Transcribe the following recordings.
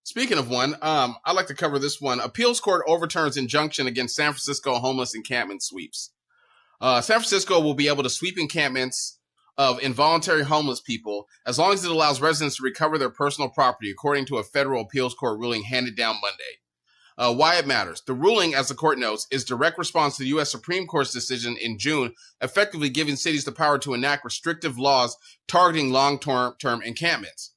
Speaking of one, I'd like to cover this one. Appeals court overturns injunction against San Francisco homeless encampment sweeps. San Francisco will be able to sweep encampments of involuntary homeless people as long as it allows residents to recover their personal property, according to a federal appeals court ruling handed down Monday. Why it matters. The ruling, as the court notes, is direct response to the U.S. Supreme Court's decision in June, effectively giving cities the power to enact restrictive laws targeting long-term encampments.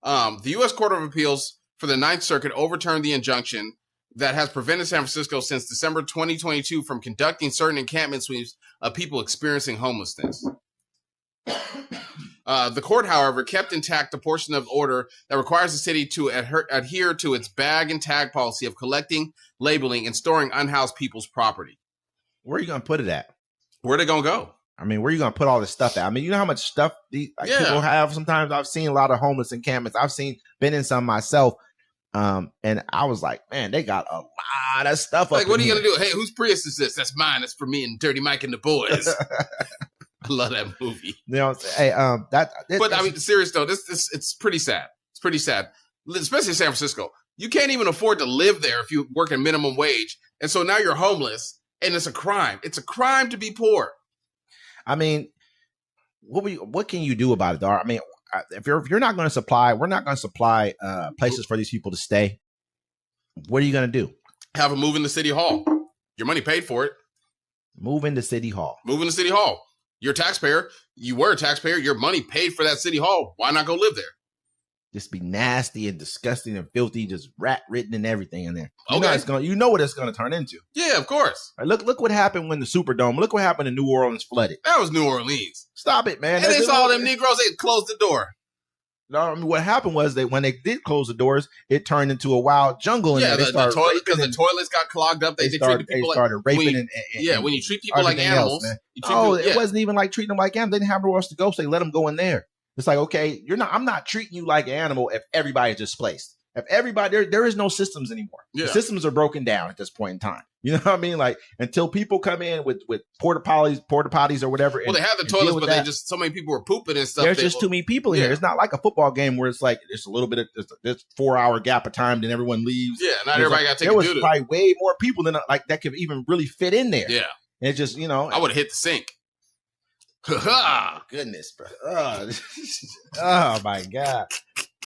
The U.S. Court of Appeals for the Ninth Circuit overturned the injunction that has prevented San Francisco since December 2022 from conducting certain encampment sweeps of people experiencing homelessness. The court, however, kept intact the portion of the order that requires the city to adhere to its bag and tag policy of collecting, labeling, and storing unhoused people's property. Where are you going to put it at? Where they going to go? I mean, where are you going to put all this stuff at? I mean, you know how much stuff people have? Sometimes I've seen a lot of homeless encampments. Been in some myself. And I was like, man, they got a lot of stuff. Like, what are you going to do? Hey, whose Prius is this? That's mine. That's for me and Dirty Mike and the boys. I love that movie. You know, hey, but I mean, serious though, it's pretty sad. It's pretty sad, especially in San Francisco. You can't even afford to live there if you work at minimum wage, and so now you're homeless, and it's a crime. It's a crime to be poor. I mean, what can you do about it, though? I mean, if you're not going to supply, we're not going to supply places for these people to stay. What are you going to do? Have them move into City Hall. Your money paid for it. Move into City Hall. Move into City Hall. You're a taxpayer. You were a taxpayer. Your money paid for that City Hall. Why not go live there? Just be nasty and disgusting and filthy, just rat written and everything in there. Okay. You know what it's going to turn into. Yeah, of course. Right, look what happened when the Superdome. Look what happened in New Orleans flooded. That was New Orleans. Stop it, man. And they saw them Negroes. They closed the door. No, I mean, what happened was that when they did close the doors, it turned into a wild jungle. And the toilets got clogged up. They treated people started raping when you treat people like animals. It wasn't even like treating them like animals. They didn't have nowhere else to go, so they let them go in there. It's like, okay, I'm not treating you like an animal if everybody is displaced. If everybody, there is no systems anymore. Yeah. The systems are broken down at this point in time. You know what I mean? Like, until people come in with porta potties or whatever. Well, they have the toilets, but they just, so many people were pooping and stuff. There's just too many people in here. It's not like a football game where it's like, there's a little bit of this 4-hour gap of time, then everyone leaves. Yeah, not everybody got to take a There was probably way more people than like that could even really fit in there. Yeah. And it just, I would have hit the sink. Oh, goodness, bro. Oh my God.